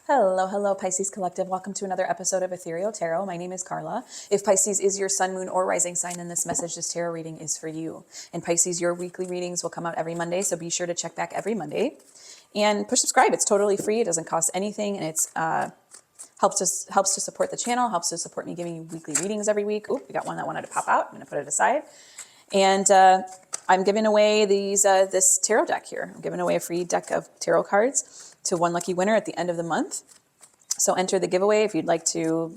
Hello, hello, Pisces Collective. Welcome to another episode of Ethereal Tarot. My name is Carla. If Pisces is your sun, moon, or rising sign, then this message, this tarot reading is for you. And Pisces, your weekly readings will come out every Monday, so be sure to check back every Monday. And push subscribe. It's totally free. It doesn't cost anything, and it's helps to support the channel, helps to support me giving you weekly readings every week. Oop, we got one that wanted to pop out. I'm going to put it aside. And I'm giving away this tarot deck here. I'm giving away a free deck of tarot cards to one lucky winner at the end of the month. So enter the giveaway if you'd like to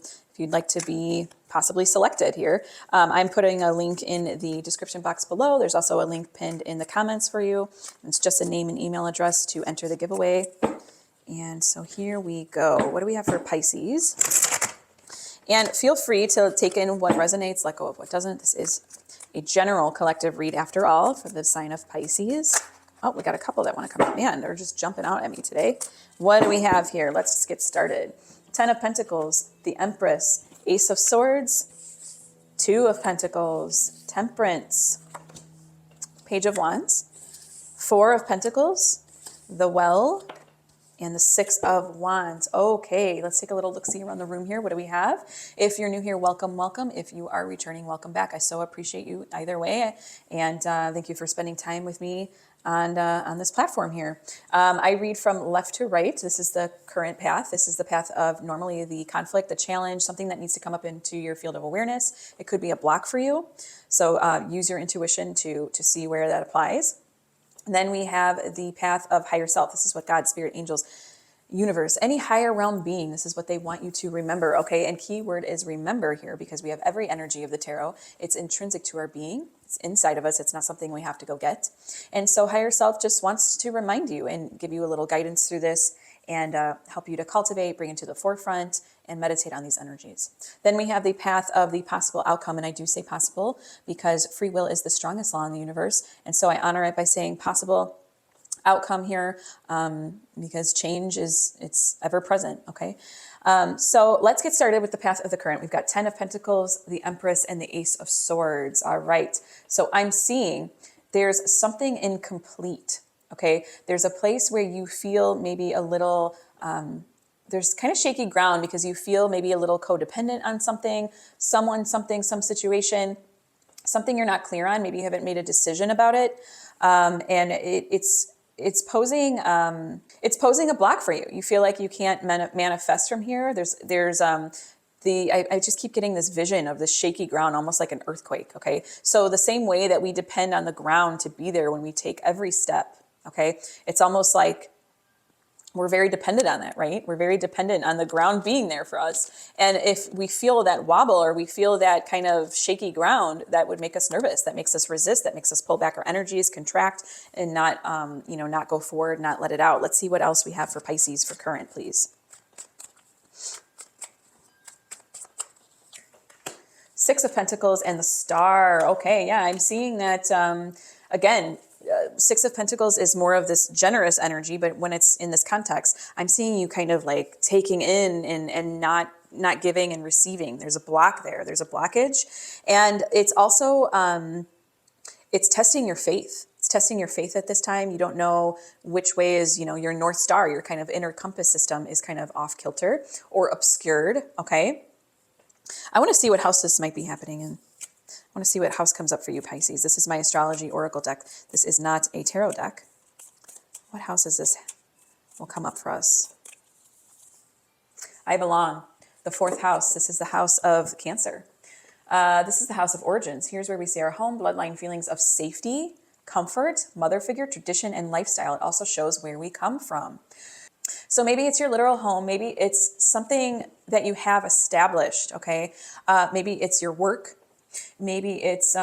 be possibly selected here. I'm putting a link in the description box below. There's also a link pinned in the comments for you. It's just a name and email address to enter the giveaway. And so here we go. What do we have for Pisces? And feel free to take in what resonates, let go of what doesn't. This is a general collective read after all for the sign of Pisces. Oh, we got a couple that want to come out. Man, they're just jumping out at me today. What do we have here? Let's get started. 10 of Pentacles, the Empress, Ace of Swords, 2 of Pentacles, Temperance, Page of Wands, 4 of Pentacles, the Well, and the 6 of Wands. Okay, let's take a little look-see around the room here. What do we have? If you're new here, welcome, welcome. If you are returning, welcome back. I so appreciate you either way. And thank you for spending time with me on this platform here. I read from left to right. This is the current path. This is the path of normally the conflict, the challenge, something that needs to come up into your field of awareness. It could be a block for you. So use your intuition to see where that applies. Then we have the path of higher self. This is what God, spirit, angels, universe, any higher realm being, this is what they want you to remember, okay? And key word is remember here, because we have every energy of the tarot. It's intrinsic to our being. It's inside of us. It's not something we have to go get. And so higher self just wants to remind you and give you a little guidance through this and help you to cultivate, bring it to the forefront, and meditate on these energies. Then we have the path of the possible outcome, and I do say possible because free will is the strongest law in the universe, and so I honor it by saying possible outcome here because change it's ever present, okay? So let's get started with the path of the current. We've got 10 of Pentacles, the Empress, and the Ace of Swords. All right, so I'm seeing there's something incomplete. Okay, there's a place where you feel maybe a little, there's kind of shaky ground because you feel maybe a little codependent on something, someone, something, some situation, something you're not clear on. Maybe you haven't made a decision about it. And it's posing a block for you. You feel like you can't manifest from here. I just keep getting this vision of this shaky ground, almost like an earthquake. Okay. So the same way that we depend on the ground to be there when we take every step. Okay. It's almost like we're very dependent on that, right? We're very dependent on the ground being there for us. And if we feel that wobble or we feel that kind of shaky ground, that would make us nervous. That makes us resist. That makes us pull back our energies, contract, and not, not go forward, not let it out. Let's see what else we have for Pisces for current, please. 6 of Pentacles and the Star. Okay, yeah, I'm seeing that, again, 6 of Pentacles is more of this generous energy, but when it's in this context, I'm seeing you kind of like taking in and not giving and receiving. There's a block there. There's a blockage. And it's also, it's testing your faith. It's testing your faith at this time. You don't know which way is, your North Star, your kind of inner compass system is kind of off kilter or obscured. Okay. I want to see what house this might be happening in. I want to see what house comes up for you, Pisces. This is my astrology oracle deck. This is not a tarot deck. What house is this will come up for us? I belong. The 4th house. This is the house of Cancer. This is the house of origins. Here's where we see our home, bloodline, feelings of safety, comfort, mother figure, tradition, and lifestyle. It also shows where we come from. So maybe it's your literal home. Maybe it's something that you have established, okay? Maybe it's your work. Maybe it's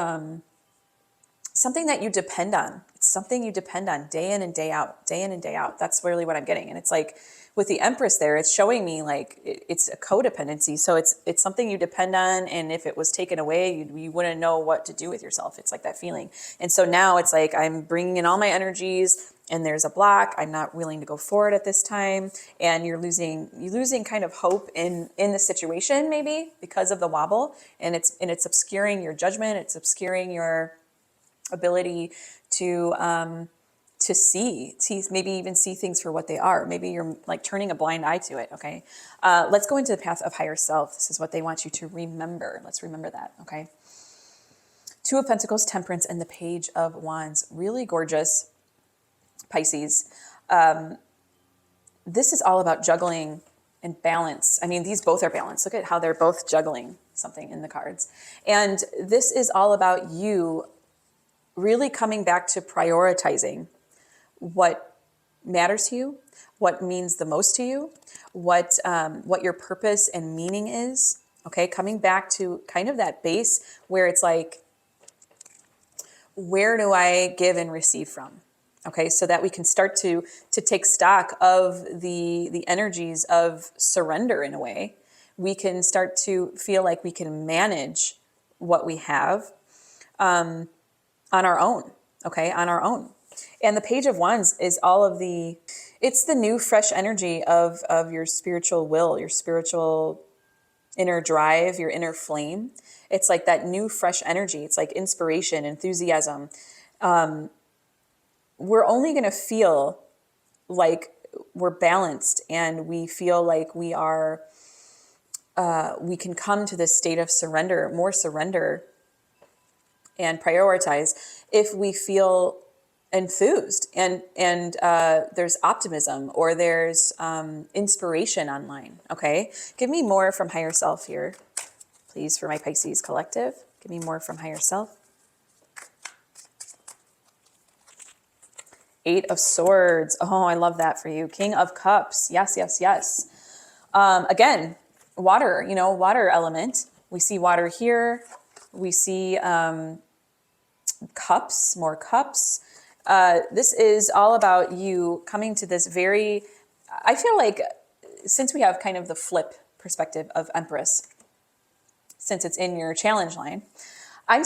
something that you depend on. It's something you depend on day in and day out, day in and day out. That's really what I'm getting. And it's like with the Empress there, it's showing me like it's a codependency. So it's something you depend on. And if it was taken away, you wouldn't know what to do with yourself. It's like that feeling. And so now it's like I'm bringing in all my energies and there's a block. I'm not willing to go forward at this time. And you're losing kind of hope in the situation, maybe because of the wobble. And it's obscuring your judgment. It's obscuring your ability to see, maybe even see things for what they are. Maybe you're like turning a blind eye to it. Okay. Let's go into the path of higher self. This is what they want you to remember. Let's remember that. Okay. Two of Pentacles, Temperance, and the Page of Wands. Really gorgeous, Pisces. This is all about juggling and balance. I mean, these both are balanced. Look at how they're both juggling something in the cards. And this is all about you really coming back to prioritizing what matters to you, what means the most to you, what your purpose and meaning is. Okay, coming back to kind of that base where it's like, where do I give and receive from? Okay, so that we can start to take stock of the energies of surrender in a way. We can start to feel like we can manage what we have on our own. Okay, on our own. And the Page of Wands is all of it's the new fresh energy of your spiritual will, your spiritual inner drive, your inner flame. It's like that new fresh energy. It's like inspiration, enthusiasm. We're only going to feel like we're balanced and we feel like we can come to this state of surrender, more surrender, and prioritize if we feel enthused and there's optimism or there's inspiration online. Okay, give me more from higher self here, please, for my Pisces collective. Give me more from higher self. Eight of Swords. Oh, I love that for you. King of Cups. Yes, yes, yes. Again, water, water element. We see water here. We see cups, more cups. This is all about you coming to this I feel like since we have kind of the flip perspective of Empress, since it's in your challenge line, I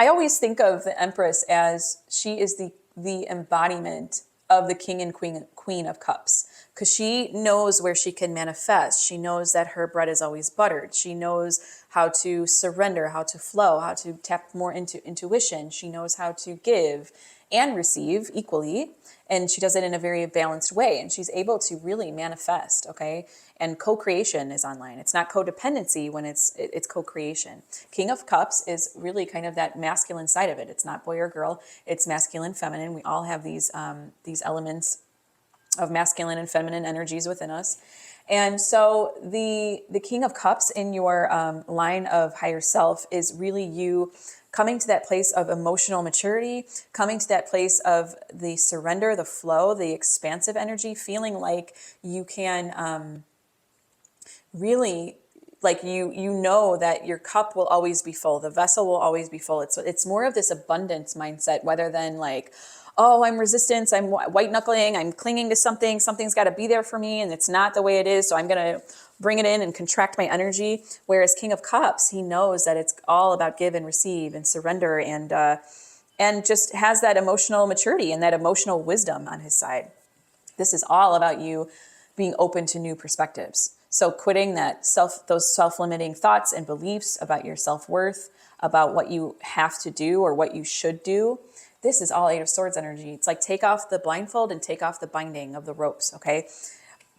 always think of the Empress as she is the embodiment of the King and Queen of Cups, because she knows where she can manifest. She knows that her bread is always buttered. She knows how to surrender, how to flow, how to tap more into intuition. She knows how to give and receive equally, and she does it in a very balanced way, and she's able to really manifest. Okay, and co-creation is online. It's not codependency when it's co-creation. King of Cups is really kind of that masculine side of it. It's not boy or girl. It's masculine, feminine. We all have these elements of masculine and feminine energies within us. And so the King of Cups in your line of higher self is really you coming to that place of emotional maturity, coming to that place of the surrender, the flow, the expansive energy, feeling like you can really, like you know that your cup will always be full, the vessel will always be full. It's more of this abundance mindset rather than like, oh, I'm resistance, I'm white knuckling, I'm clinging to something's got to be there for me and it's not the way it is, so I'm going to bring it in and contract my energy. Whereas King of Cups, he knows that it's all about give and receive and surrender, and just has that emotional maturity and that emotional wisdom on his side. This is all about you being open to new perspectives. So quitting those self-limiting thoughts and beliefs about your self-worth, about what you have to do or what you should do. This is all Eight of Swords energy. It's like take off the blindfold and take off the binding of the ropes, okay?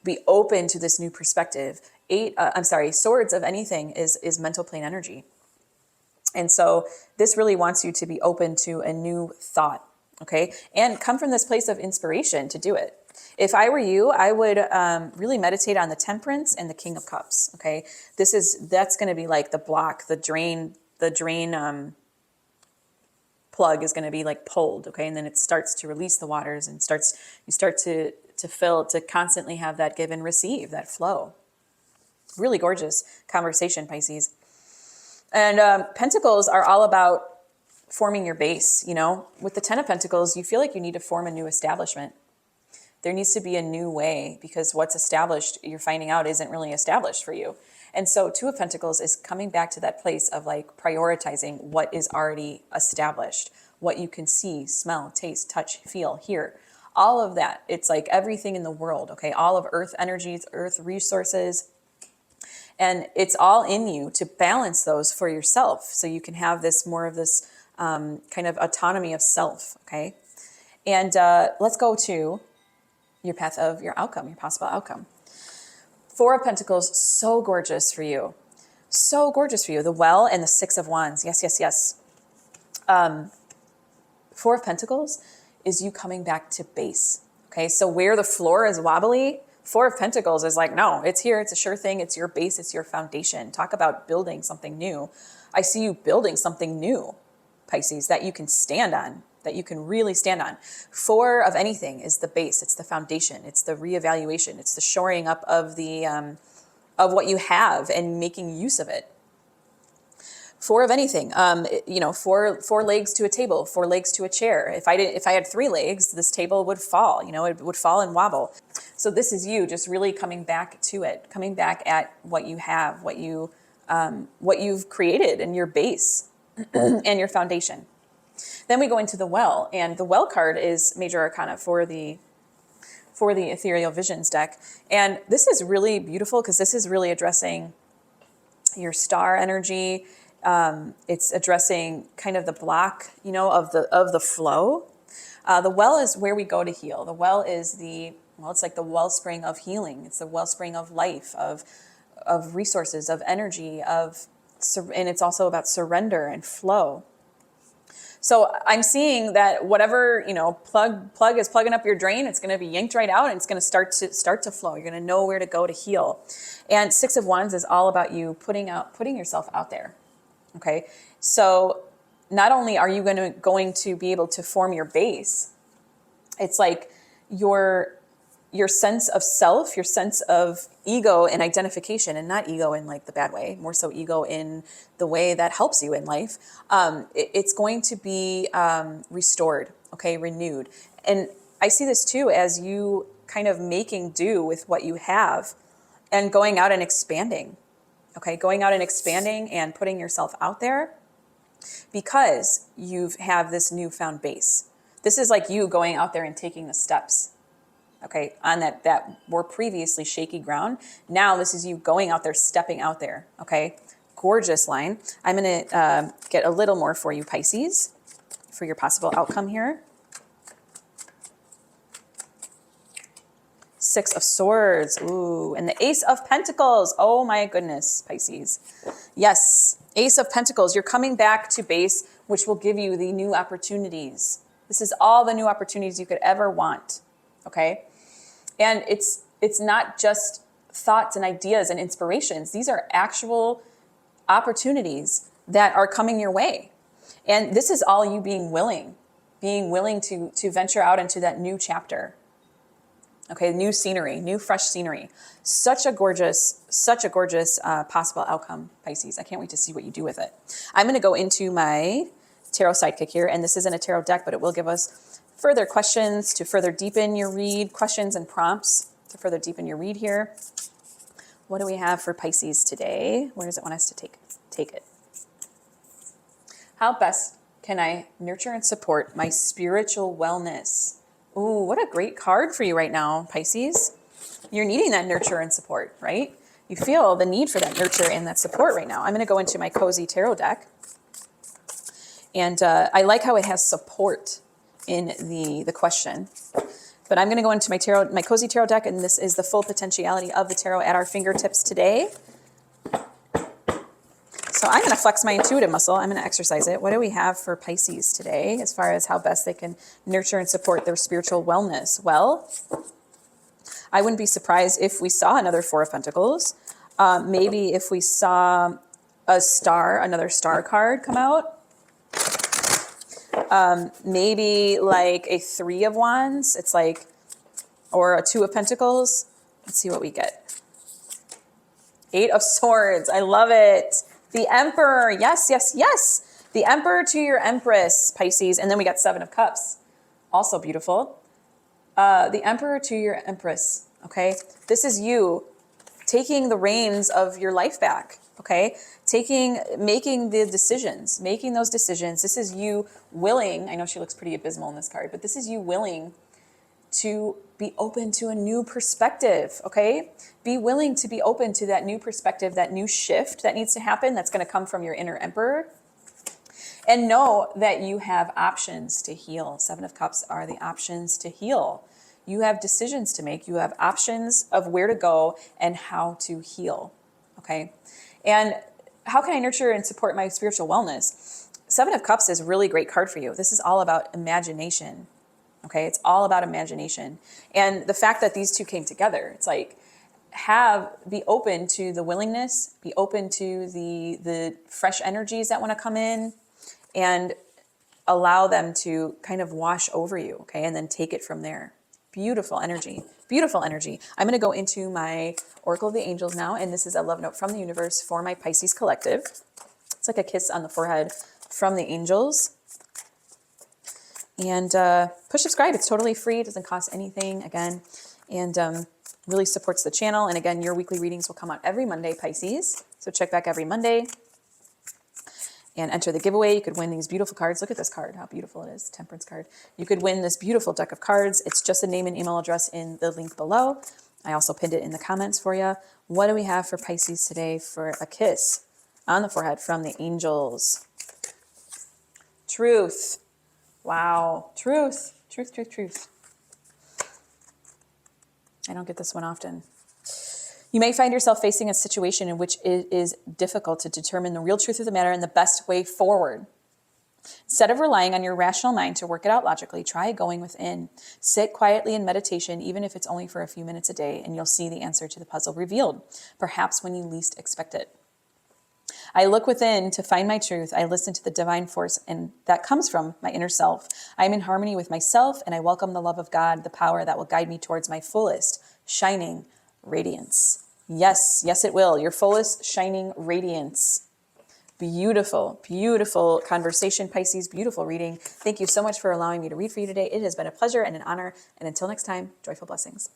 Be open to this new perspective. Swords of anything is mental plane energy. And so this really wants you to be open to a new thought, okay? And come from this place of inspiration to do it. If I were you, I would really meditate on the Temperance and the King of Cups, okay? That's going to be like the block, the drain plug is going to be like pulled, okay? And then it starts to release the waters and you start to fill, to constantly have that give and receive, that flow. Really gorgeous conversation, Pisces. And Pentacles are all about forming your base, With the Ten of Pentacles, you feel like you need to form a new establishment. There needs to be a new way because what's established, you're finding out, isn't really established for you. And so Two of Pentacles is coming back to that place of like prioritizing what is already established, what you can see, smell, taste, touch, feel, hear, all of that. It's like everything in the world, okay? All of earth energies, earth resources, and it's all in you to balance those for yourself so you can have more of this kind of autonomy of self, okay? And let's go to your path of your outcome, your possible outcome. Four of Pentacles, so gorgeous for you. So gorgeous for you. The Well and the Six of Wands. Yes, yes, yes. Four of Pentacles is you coming back to base. Okay, so where the floor is wobbly, Four of Pentacles is like, no, it's here. It's a sure thing. It's your base. It's your foundation. Talk about building something new. I see you building something new, Pisces, that you can stand on, that you can really stand on. Four of anything is the base. It's the foundation. It's the reevaluation. It's the shoring up of the of what you have and making use of it. Four of anything, four legs to a table, four legs to a chair. If I had three legs, this table would fall. It would fall and wobble. So this is you just really coming back to it, coming back at what you have, what you've created and your base and your foundation. Then we go into the Well, and the Well card is Major Arcana for the Ethereal Visions deck. And this is really beautiful because this is really addressing your star energy. It's addressing kind of the block, of the flow. The Well is where we go to heal. The Well is it's like the wellspring of healing. It's the wellspring of life, of resources, of energy, and it's also about surrender and flow. So I'm seeing that whatever, plug is plugging up your drain, it's going to be yanked right out and it's going to start to flow. You're going to know where to go to heal. And Six of Wands is all about you putting yourself out there. Okay. So not only are you going to be able to form your base, it's like your sense of self, your sense of ego and identification, and not ego in like the bad way, more so ego in the way that helps you in life. It's going to be restored, okay, renewed. And I see this too as you kind of making do with what you have and going out and expanding, okay, going out and expanding and putting yourself out there because you have this newfound base. This is like you going out there and taking the steps. Okay, on that were previously shaky ground. Now this is you going out there, stepping out there. Okay, gorgeous line. I'm going to get a little more for you, Pisces, for your possible outcome here. Six of Swords. Ooh, and the Ace of Pentacles. Oh my goodness, Pisces. Yes, Ace of Pentacles. You're coming back to base, which will give you the new opportunities. This is all the new opportunities you could ever want. Okay. And it's not just thoughts and ideas and inspirations. These are actual opportunities that are coming your way. And this is all you being willing to venture out into that new chapter. Okay. New scenery, new fresh scenery. Such a gorgeous possible outcome, Pisces. I can't wait to see what you do with it. I'm going to go into my tarot sidekick here. And this isn't a tarot deck, but it will give us further questions to further deepen your read, questions and prompts to further deepen your read here. What do we have for Pisces today? Where does it want us to take it? How best can I nurture and support my spiritual wellness? Ooh, what a great card for you right now, Pisces. You're needing that nurture and support, right? You feel the need for that nurture and that support right now. I'm going to go into my Cozy Tarot deck. And I like how it has support in the question. But I'm going to go into my Cozy Tarot deck, and this is the full potentiality of the tarot at our fingertips today. So I'm going to flex my intuitive muscle. I'm going to exercise it. What do we have for Pisces today as far as how best they can nurture and support their spiritual wellness? Well, I wouldn't be surprised if we saw another Four of Pentacles. Maybe if we saw another star card come out. Maybe like a Three of Wands. It's like, or a Two of Pentacles. Let's see what we get. Eight of Swords. I love it. The Emperor. Yes, yes, yes. The Emperor to your Empress, Pisces. And then we got Seven of Cups. Also beautiful. The Emperor to your Empress. Okay. This is you taking the reins of your life back. Okay. Making those decisions. This is you willing. I know she looks pretty abysmal in this card, but this is you willing to be open to a new perspective. Okay. Be willing to be open to that new perspective, that new shift that needs to happen. That's going to come from your inner Emperor. And know that you have options to heal. Seven of Cups are the options to heal. You have decisions to make. You have options of where to go and how to heal. Okay. And how can I nurture and support my spiritual wellness? Seven of Cups is a really great card for you. This is all about imagination. Okay. It's all about imagination. And the fact that these two came together, it's like, be open to the willingness, be open to the fresh energies that want to come in, and allow them to kind of wash over you. Okay. And then take it from there. Beautiful energy. Beautiful energy. I'm going to go into my Oracle of the Angels now. And this is a love note from the universe for my Pisces collective. It's like a kiss on the forehead from the angels. And push subscribe. It's totally free. It doesn't cost anything, again. And really supports the channel. And again, your weekly readings will come out every Monday, Pisces. So check back every Monday and enter the giveaway. You could win these beautiful cards. Look at this card, how beautiful it is, Temperance card. You could win this beautiful deck of cards. It's just a name and email address in the link below. I also pinned it in the comments for you. What do we have for Pisces today for a kiss on the forehead from the angels? Truth. Wow. Truth. Truth, truth, truth. I don't get this one often. You may find yourself facing a situation in which it is difficult to determine the real truth of the matter and the best way forward. Instead of relying on your rational mind to work it out logically, try going within. Sit quietly in meditation, even if it's only for a few minutes a day, and you'll see the answer to the puzzle revealed, perhaps when you least expect it. I look within to find my truth. I listen to the divine force, and that comes from my inner self. I am in harmony with myself, and I welcome the love of God, the power that will guide me towards my fullest, shining radiance. Yes, yes, it will. Your fullest, shining radiance. Beautiful, beautiful conversation, Pisces. Beautiful reading. Thank you so much for allowing me to read for you today. It has been a pleasure and an honor. And until next time, joyful blessings.